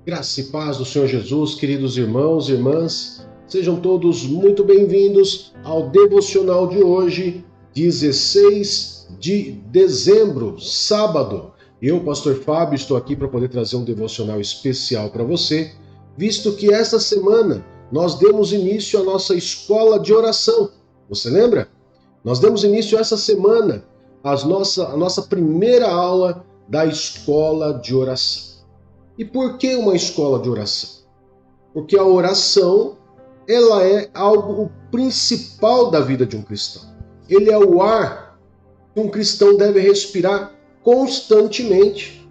Graça e paz do Senhor Jesus, queridos irmãos e irmãs, sejam todos muito bem-vindos ao devocional de hoje, 16 de dezembro, sábado. Eu, pastor Fábio, estou aqui para poder trazer um devocional especial para você, visto que esta semana nós demos início à nossa escola de oração. Você lembra? Nós demos início essa semana à nossa primeira aula da escola de oração. E por que uma escola de oração? Porque a oração, ela é algo principal da vida de um cristão. Ele é o ar que um cristão deve respirar constantemente.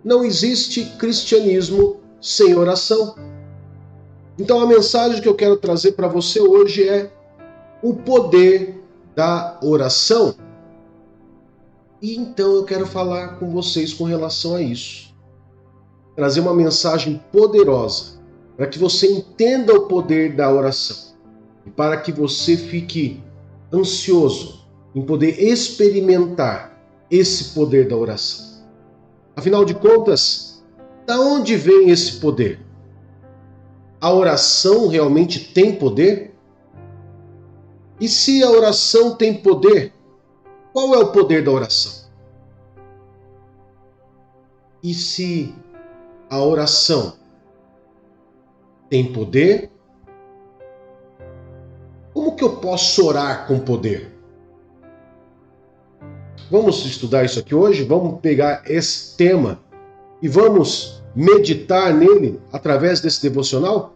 Não existe cristianismo sem oração. Então a mensagem que eu quero trazer para você hoje é o poder da oração. E então eu quero falar com vocês com relação a isso. Trazer uma mensagem poderosa para que você entenda o poder da oração e para que você fique ansioso em poder experimentar esse poder da oração. Afinal de contas, da onde vem esse poder? A oração realmente tem poder? E se a oração tem poder, qual é o poder da oração? E se a oração tem poder? Como que eu posso orar com poder? Vamos estudar isso aqui hoje? Vamos pegar esse tema e vamos meditar nele através desse devocional?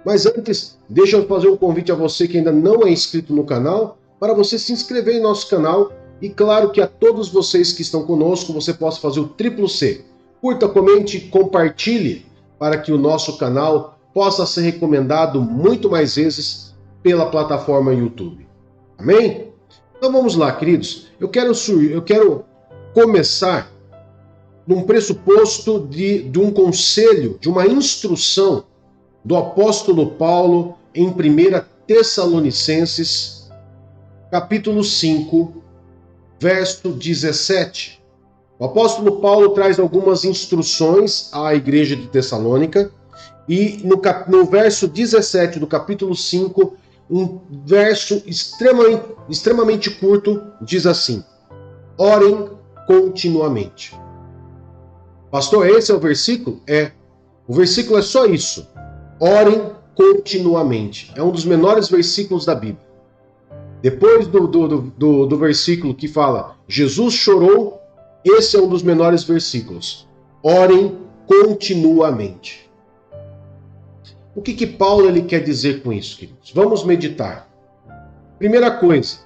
Mas antes, deixa eu fazer um convite a você que ainda não é inscrito no canal, para você se inscrever em nosso canal e claro que a todos vocês que estão conosco, você possa fazer o triplo C. Curta, comente, compartilhe para que o nosso canal possa ser recomendado muito mais vezes pela plataforma YouTube. Amém? Então vamos lá, queridos. Eu quero começar num pressuposto de um conselho, de uma instrução do apóstolo Paulo em 1 Tessalonicenses, capítulo 5, verso 17. O apóstolo Paulo traz algumas instruções à igreja de Tessalônica e no verso 17 do capítulo 5, um verso extremamente curto, diz assim: orem continuamente. Pastor, esse é o versículo? É. O versículo é só isso. Orem continuamente. É um dos menores versículos da Bíblia. Depois do versículo que fala Jesus chorou, esse é um dos menores versículos. Orem continuamente. O que Paulo ele quer dizer com isso, queridos? Vamos meditar. Primeira coisa,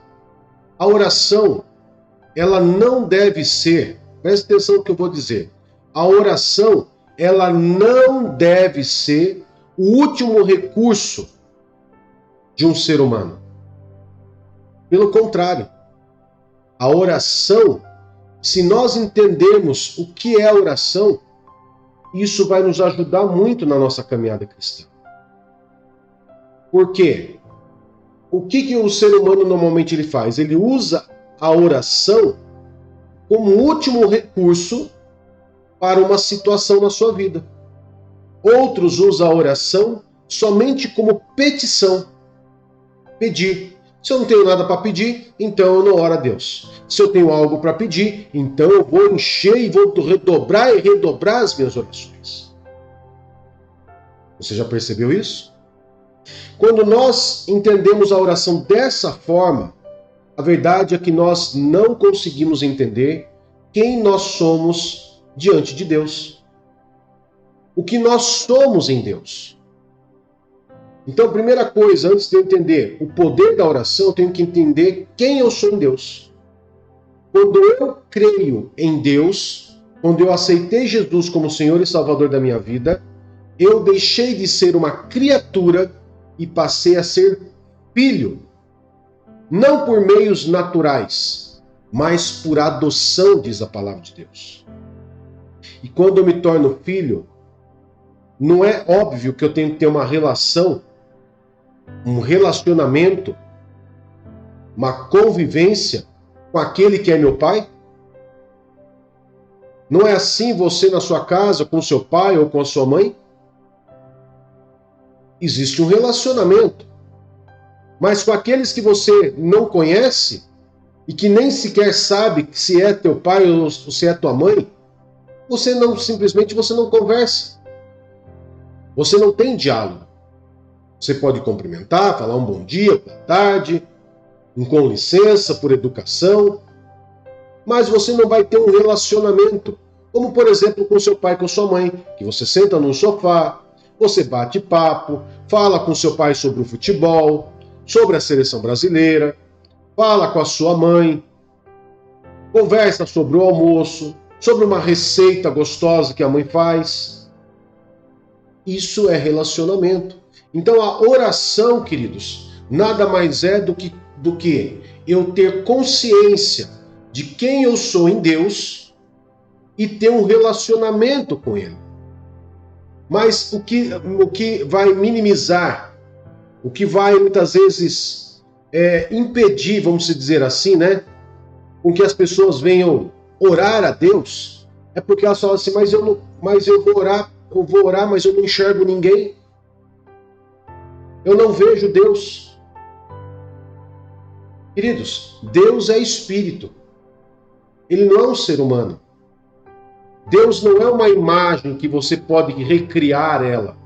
a oração, ela não deve ser, presta atenção no que eu vou dizer, a oração, ela não deve ser o último recurso de um ser humano. Pelo contrário, a oração, se nós entendermos o que é a oração, isso vai nos ajudar muito na nossa caminhada cristã. Por quê? O que o ser humano normalmente ele faz? Ele usa a oração como último recurso para uma situação na sua vida. Outros usam a oração somente como petição. Pedir. Se eu não tenho nada para pedir, então eu não oro a Deus. Se eu tenho algo para pedir, então eu vou encher e vou redobrar as minhas orações. Você já percebeu isso? Quando nós entendemos a oração dessa forma, a verdade é que nós não conseguimos entender quem nós somos diante de Deus. O que nós somos em Deus. Então, primeira coisa, antes de eu entender o poder da oração, eu tenho que entender quem eu sou em Deus. Quando eu creio em Deus, quando eu aceitei Jesus como Senhor e Salvador da minha vida, eu deixei de ser uma criatura e passei a ser filho. Não por meios naturais, mas por adoção, diz a palavra de Deus. E quando eu me torno filho, não é óbvio que eu tenho que ter uma relação, um relacionamento, uma convivência com aquele que é meu pai? Não é assim você na sua casa, com seu pai ou com a sua mãe? Existe um relacionamento. Mas com aqueles que você não conhece e que nem sequer sabe se é teu pai ou se é tua mãe, você não conversa. Você não tem diálogo. Você pode cumprimentar, falar um bom dia, boa tarde, um com licença, por educação, mas você não vai ter um relacionamento, como por exemplo com seu pai, com sua mãe, que você senta num sofá, você bate papo, fala com seu pai sobre o futebol, sobre a seleção brasileira, fala com a sua mãe, conversa sobre o almoço, sobre uma receita gostosa que a mãe faz. Isso é relacionamento. Então a oração, queridos, nada mais é do que eu ter consciência de quem eu sou em Deus e ter um relacionamento com Ele. Mas o que vai minimizar, o que vai muitas vezes impedir, vamos dizer assim, né, com que as pessoas venham orar a Deus, é porque elas falam assim, mas eu vou orar, mas eu não enxergo ninguém. Eu não vejo Deus. Queridos, Deus é espírito. Ele não é um ser humano. Deus não é uma imagem que você pode recriar ela.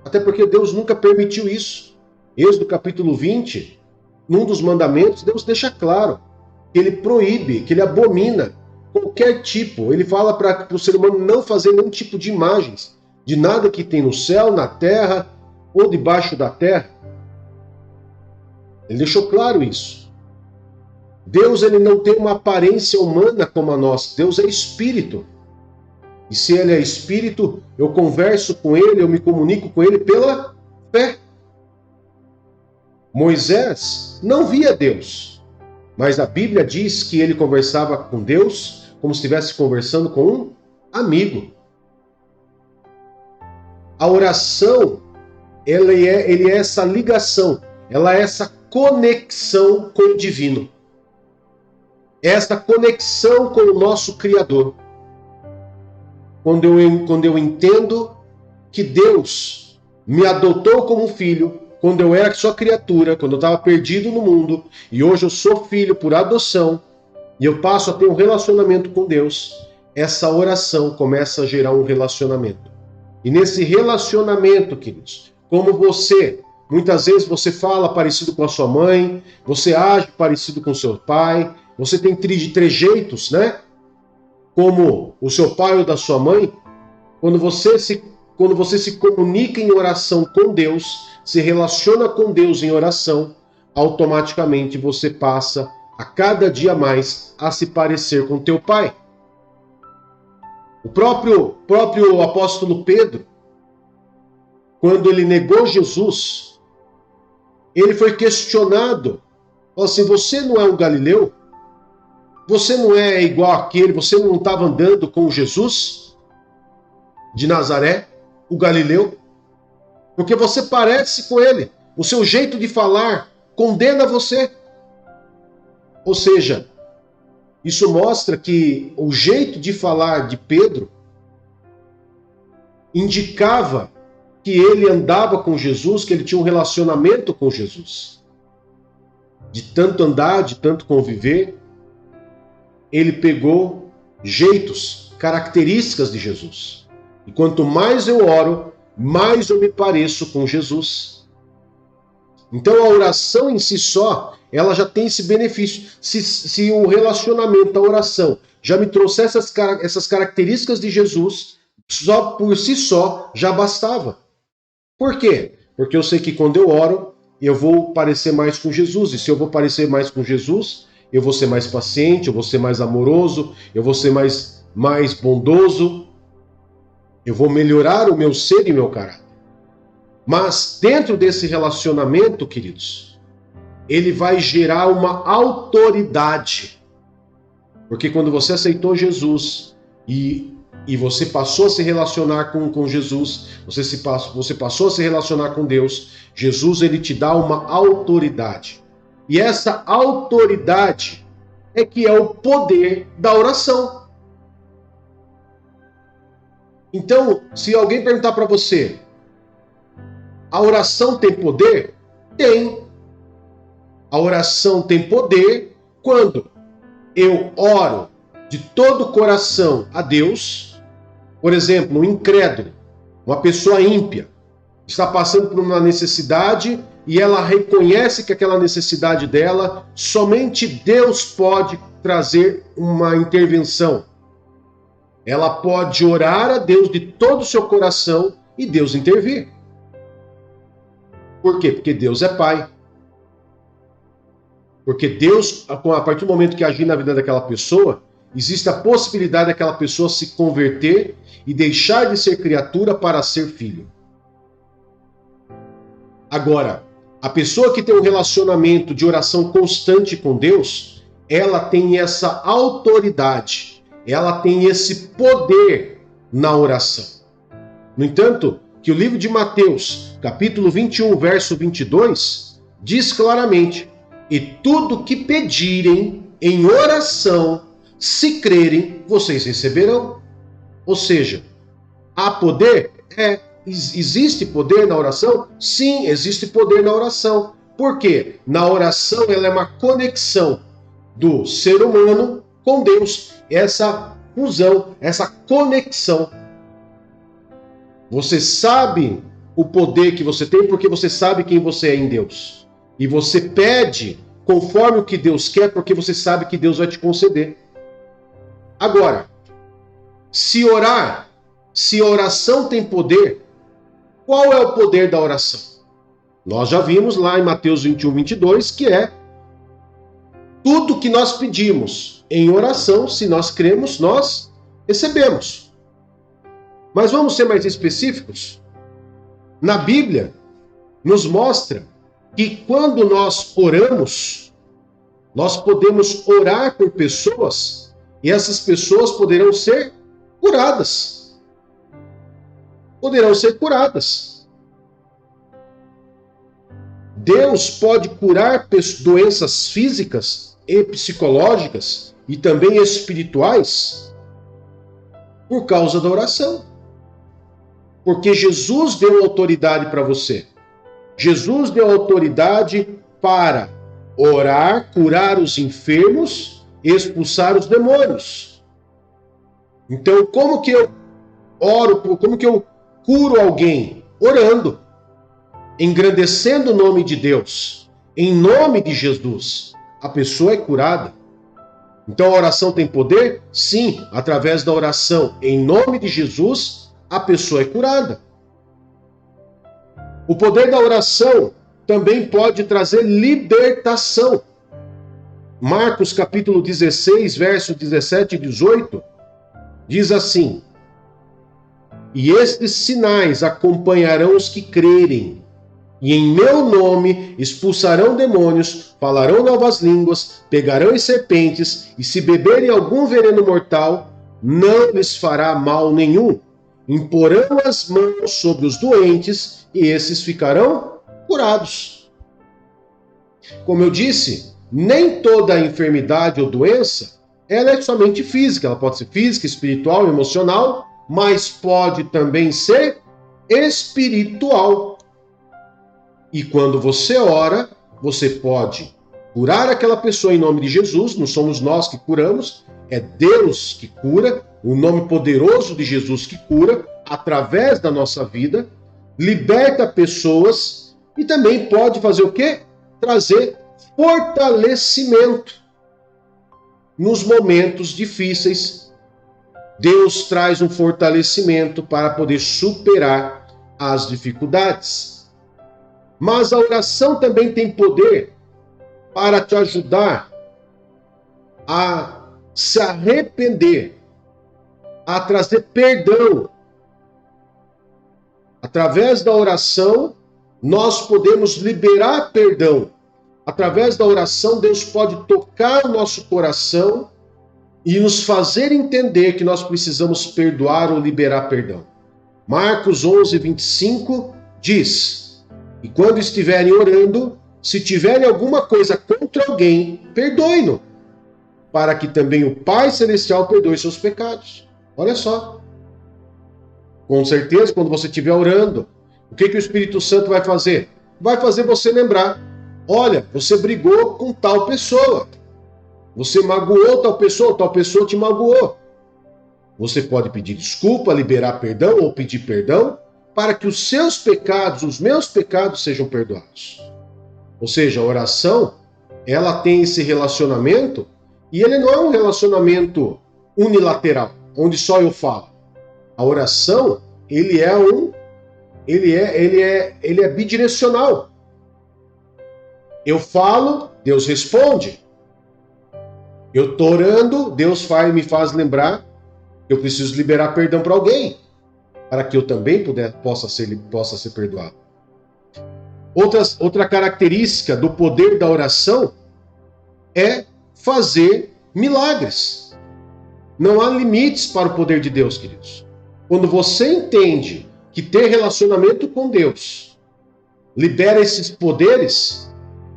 Até porque Deus nunca permitiu isso. Êxodo capítulo 20, num dos mandamentos, Deus deixa claro que ele proíbe, que ele abomina qualquer tipo. Ele fala para o ser humano não fazer nenhum tipo de imagens, de nada que tem no céu, na terra ou debaixo da terra. Ele deixou claro isso. Deus, ele não tem uma aparência humana como a nossa. Deus é espírito. E se ele é espírito, eu converso com ele, eu me comunico com ele pela fé. Moisés não via Deus, mas a Bíblia diz que ele conversava com Deus como se estivesse conversando com um amigo. A oração, ele é essa ligação, ela é essa conexão com o divino. Essa conexão com o nosso Criador. Quando eu entendo que Deus me adotou como filho, quando eu era só criatura, quando eu estava perdido no mundo, e hoje eu sou filho por adoção, e eu passo a ter um relacionamento com Deus, essa oração começa a gerar um relacionamento. E nesse relacionamento, queridos, como muitas vezes você fala parecido com a sua mãe, você age parecido com o seu pai, você tem trejeitos, né? Como o seu pai ou da sua mãe, quando você se comunica em oração com Deus, se relaciona com Deus em oração, automaticamente você passa a cada dia mais a se parecer com teu pai. O próprio apóstolo Pedro, quando ele negou Jesus, ele foi questionado. Falou assim, você não é um galileu? Você não é igual àquele, você não estava andando com Jesus de Nazaré, o galileu? Porque você parece com ele. O seu jeito de falar condena você. Ou seja, isso mostra que o jeito de falar de Pedro indicava que ele andava com Jesus, que ele tinha um relacionamento com Jesus. De tanto andar, de tanto conviver, ele pegou jeitos, características de Jesus. E quanto mais eu oro, mais eu me pareço com Jesus. Então a oração em si só, ela já tem esse benefício. Se o relacionamento, a oração, já me trouxe essas características de Jesus, só por si só já bastava. Por quê? Porque eu sei que quando eu oro, eu vou parecer mais com Jesus. E se eu vou parecer mais com Jesus, eu vou ser mais paciente, eu vou ser mais amoroso, eu vou ser mais bondoso, eu vou melhorar o meu ser e meu caráter. Mas dentro desse relacionamento, queridos, ele vai gerar uma autoridade. Porque quando você aceitou Jesus e você passou a se relacionar com Jesus, você passou a se relacionar com Deus, Jesus ele te dá uma autoridade. E essa autoridade é que é o poder da oração. Então, se alguém perguntar para você, a oração tem poder? Tem. A oração tem poder quando eu oro de todo o coração a Deus. Por exemplo, um incrédulo, uma pessoa ímpia, está passando por uma necessidade e ela reconhece que aquela necessidade dela, somente Deus pode trazer uma intervenção. Ela pode orar a Deus de todo o seu coração e Deus intervir. Por quê? Porque Deus é Pai. Porque Deus, a partir do momento que agir na vida daquela pessoa, existe a possibilidade daquela pessoa se converter e deixar de ser criatura para ser filho. Agora, a pessoa que tem um relacionamento de oração constante com Deus, ela tem essa autoridade, ela tem esse poder na oração. No entanto, que o livro de Mateus, capítulo 21, verso 22, diz claramente: e tudo que pedirem em oração, se crerem, vocês receberão. Ou seja, há poder? Existe poder na oração? Sim, existe poder na oração. Por quê? Na oração ela é uma conexão do ser humano com Deus. Essa fusão, essa conexão. Você sabe o poder que você tem porque você sabe quem você é em Deus. E você pede conforme o que Deus quer porque você sabe que Deus vai te conceder. Agora, se a oração tem poder, qual é o poder da oração? Nós já vimos lá em Mateus 21, 22, que é tudo que nós pedimos em oração, se nós cremos, nós recebemos. Mas vamos ser mais específicos? Na Bíblia, nos mostra que quando nós oramos, nós podemos orar por pessoas e essas pessoas poderão ser curadas. Poderão ser curadas. Deus pode curar doenças físicas e psicológicas e também espirituais por causa da oração. Porque Jesus deu autoridade para você. Jesus deu autoridade para orar, curar os enfermos e expulsar os demônios. Então, como que eu oro, como que eu curo alguém? Orando, engrandecendo o nome de Deus, em nome de Jesus. A pessoa é curada. Então a oração tem poder? Sim, através da oração em nome de Jesus, a pessoa é curada. O poder da oração também pode trazer libertação. Marcos capítulo 16, verso 17 e 18, diz assim: e estes sinais acompanharão os que crerem, e em meu nome expulsarão demônios, falarão novas línguas, pegarão em serpentes, e se beberem algum veneno mortal, não lhes fará mal nenhum. Imporão as mãos sobre os doentes, e esses ficarão curados. Como eu disse, nem toda enfermidade ou doença ela é somente física. Ela pode ser física, espiritual, emocional, mas pode também ser espiritual. E quando você ora, você pode curar aquela pessoa em nome de Jesus. Não somos nós que curamos, é Deus que cura, o nome poderoso de Jesus que cura, através da nossa vida, liberta pessoas e também pode fazer o quê? Trazer fortalecimento nos momentos difíceis. Deus traz um fortalecimento para poder superar as dificuldades. Mas a oração também tem poder para te ajudar a se arrepender, a trazer perdão. Através da oração, nós podemos liberar perdão. Através da oração, Deus pode tocar o nosso coração e nos fazer entender que nós precisamos perdoar ou liberar perdão. Marcos 11, 25 diz: e quando estiverem orando, se tiverem alguma coisa contra alguém, perdoe-no, para que também o Pai Celestial perdoe seus pecados. Olha só. Com certeza, quando você estiver orando, o que o Espírito Santo vai fazer? Vai fazer você lembrar: olha, você brigou com tal pessoa, você magoou tal pessoa te magoou. Você pode pedir desculpa, liberar perdão ou pedir perdão para que os seus pecados, os meus pecados sejam perdoados. Ou seja, a oração, ela tem esse relacionamento e ele não é um relacionamento unilateral, onde só eu falo. A oração, ele é bidirecional. Eu falo, Deus responde. Eu estou orando, Deus me faz lembrar que eu preciso liberar perdão para alguém, para que eu também possa ser perdoado. Outra característica do poder da oração é fazer milagres. Não há limites para o poder de Deus, queridos. Quando você entende que ter relacionamento com Deus libera esses poderes,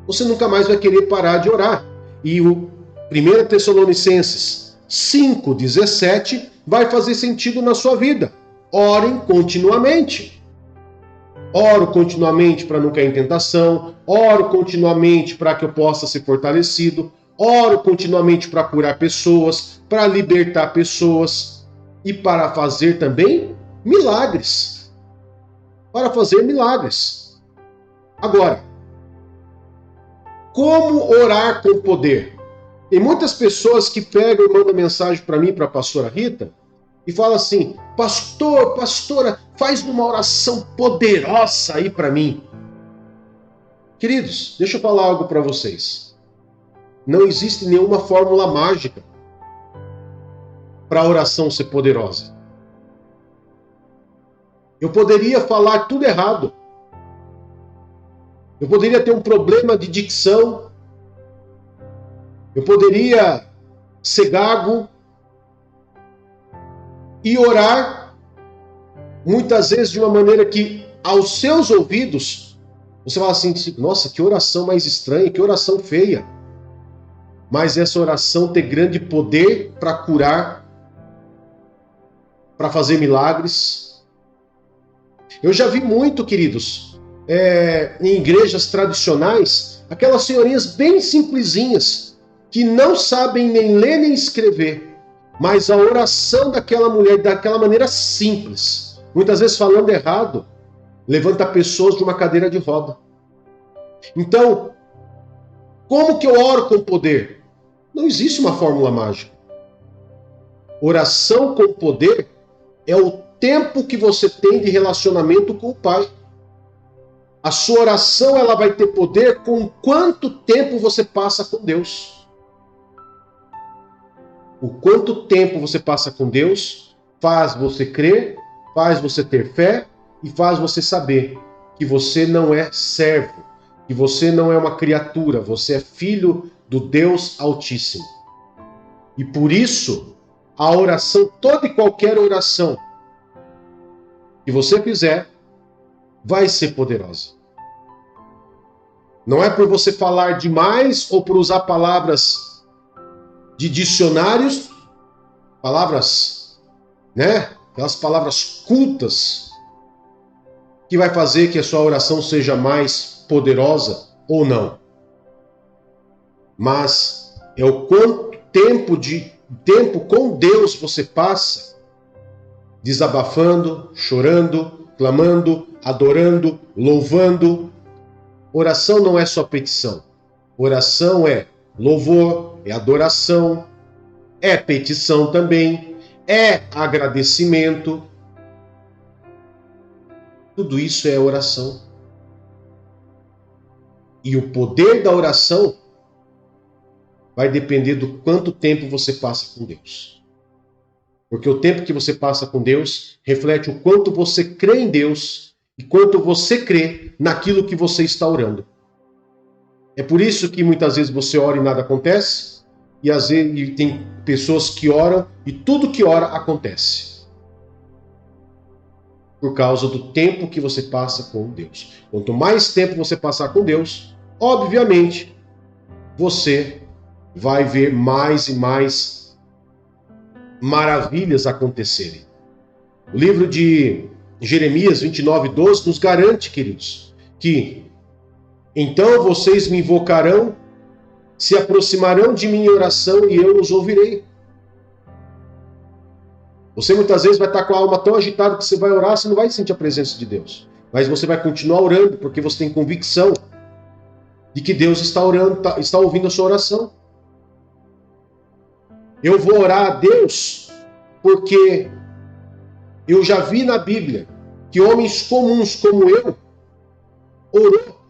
você nunca mais vai querer parar de orar. E o 1 Tessalonicenses 5,17 vai fazer sentido na sua vida. Orem continuamente. Oro continuamente para não cair em tentação, oro continuamente para que eu possa ser fortalecido, oro continuamente para curar pessoas, para libertar pessoas e para fazer também milagres. Para fazer milagres. Agora, como orar com poder? Tem muitas pessoas que pegam e mandam mensagem para mim, para a pastora Rita, e falam assim: pastora, faz uma oração poderosa aí para mim. Queridos, deixa eu falar algo para vocês. Não existe nenhuma fórmula mágica para a oração ser poderosa. Eu poderia falar tudo errado. Eu poderia ter um problema de dicção. Eu poderia ser gago e orar muitas vezes de uma maneira que aos seus ouvidos você fala assim: nossa, que oração mais estranha, que oração feia. Mas essa oração tem grande poder para curar, para fazer milagres. Eu já vi muito, queridos, em igrejas tradicionais, aquelas senhorinhas bem simplesinhas, que não sabem nem ler nem escrever, mas a oração daquela mulher, daquela maneira simples, muitas vezes falando errado, levanta pessoas de uma cadeira de roda. Então, como que eu oro com poder? Não existe uma fórmula mágica. Oração com poder é o tempo que você tem de relacionamento com o Pai. A sua oração, ela vai ter poder com quanto tempo você passa com Deus. O quanto tempo você passa com Deus faz você crer, faz você ter fé e faz você saber que você não é servo, que você não é uma criatura, você é filho do Deus Altíssimo. E por isso, a oração, toda e qualquer oração que você fizer, vai ser poderosa. Não é por você falar demais ou por usar palavras de dicionários, palavras, aquelas palavras cultas, que vai fazer que a sua oração seja mais poderosa ou não. Mas é o quanto tempo com Deus você passa desabafando, chorando, clamando, adorando, louvando. Oração não é só petição. Oração é louvor, é adoração, é petição também, é agradecimento. Tudo isso é oração. E o poder da oração vai depender do quanto tempo você passa com Deus. Porque o tempo que você passa com Deus reflete o quanto você crê em Deus e quanto você crê naquilo que você está orando. É por isso que muitas vezes você ora e nada acontece, e às vezes tem pessoas que oram e tudo que ora acontece. Por causa do tempo que você passa com Deus. Quanto mais tempo você passar com Deus, obviamente, você vai ver mais e mais maravilhas acontecerem. O livro de Jeremias 29:12 nos garante, queridos, que então vocês me invocarão, se aproximarão de mim em oração e eu os ouvirei. Você muitas vezes vai estar com a alma tão agitada que você vai orar, você não vai sentir a presença de Deus. Mas você vai continuar orando, porque você tem convicção de que Deus está orando, está ouvindo a sua oração. Eu vou orar a Deus porque eu já vi na Bíblia que homens comuns como eu orou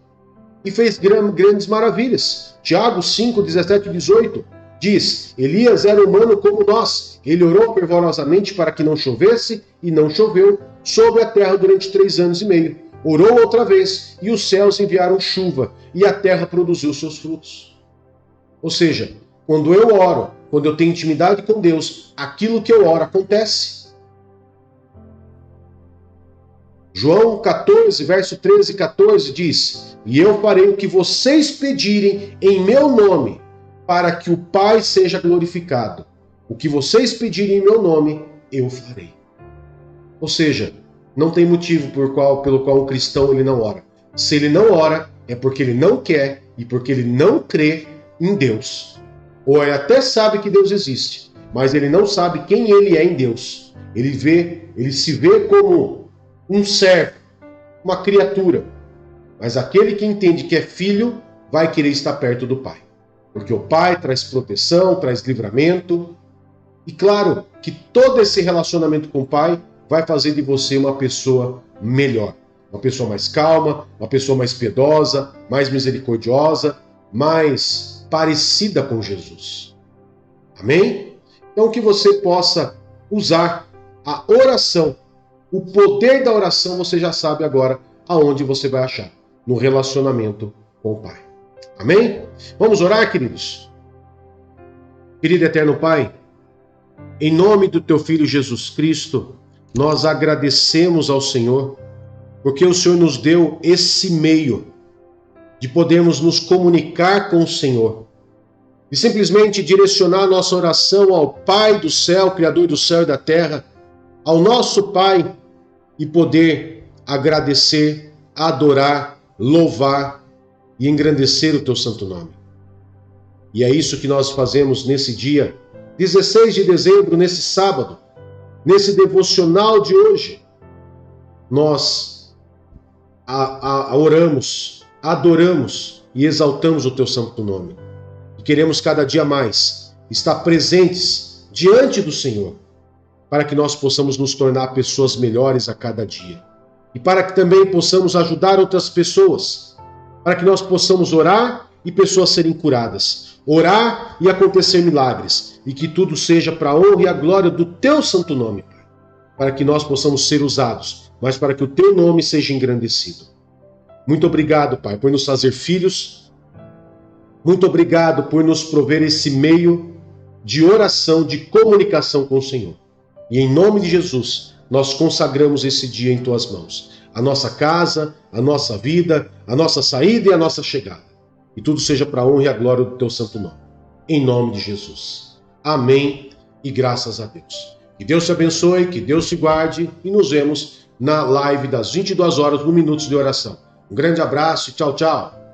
e fez grandes maravilhas. Tiago 5, 17 e 18 diz: Elias era humano como nós. Ele orou fervorosamente para que não chovesse, e não choveu sobre a terra durante 3 anos e meio. Orou outra vez, e os céus enviaram chuva, e a terra produziu seus frutos. Ou seja, quando eu oro, quando eu tenho intimidade com Deus, aquilo que eu oro acontece. João 14, verso 13 e 14 diz: E eu farei o que vocês pedirem em meu nome, para que o Pai seja glorificado. O que vocês pedirem em meu nome, eu farei. Ou seja, não tem motivo pelo qual um cristão ele não ora. Se ele não ora, é porque ele não quer e porque ele não crê em Deus. Ou ele até sabe que Deus existe, mas ele não sabe quem ele é em Deus. Ele se vê como um servo, uma criatura. Mas aquele que entende que é filho, vai querer estar perto do Pai. Porque o Pai traz proteção, traz livramento. E claro que todo esse relacionamento com o Pai vai fazer de você uma pessoa melhor. Uma pessoa mais calma, uma pessoa mais piedosa, mais misericordiosa, mais parecida com Jesus. Amém? Então que você possa usar a oração. O poder da oração você já sabe agora aonde você vai achar. No relacionamento com o Pai. Amém? Vamos orar, queridos? Querido eterno Pai, em nome do Teu Filho Jesus Cristo, nós agradecemos ao Senhor, porque o Senhor nos deu esse meio de podermos nos comunicar com o Senhor, e simplesmente direcionar nossa oração ao Pai do céu, Criador do céu e da terra, ao nosso Pai, e poder agradecer, adorar, louvar e engrandecer o Teu santo nome. E é isso que nós fazemos nesse dia, 16 de dezembro, nesse sábado, nesse devocional de hoje. Nós oramos, adoramos e exaltamos o Teu santo nome. E queremos cada dia mais estar presentes diante do Senhor, para que nós possamos nos tornar pessoas melhores a cada dia. E para que também possamos ajudar outras pessoas, para que nós possamos orar e pessoas serem curadas, orar e acontecer milagres, e que tudo seja para a honra e a glória do Teu santo nome, Pai, para que nós possamos ser usados, mas para que o Teu nome seja engrandecido. Muito obrigado, Pai, por nos fazer filhos, muito obrigado por nos prover esse meio de oração, de comunicação com o Senhor. E em nome de Jesus, nós consagramos esse dia em Tuas mãos. A nossa casa, a nossa vida, a nossa saída e a nossa chegada. E tudo seja para a honra e a glória do Teu santo nome. Em nome de Jesus. Amém e graças a Deus. Que Deus te abençoe, que Deus te guarde e nos vemos na live das 22 horas no Minutos de Oração. Um grande abraço e tchau, tchau.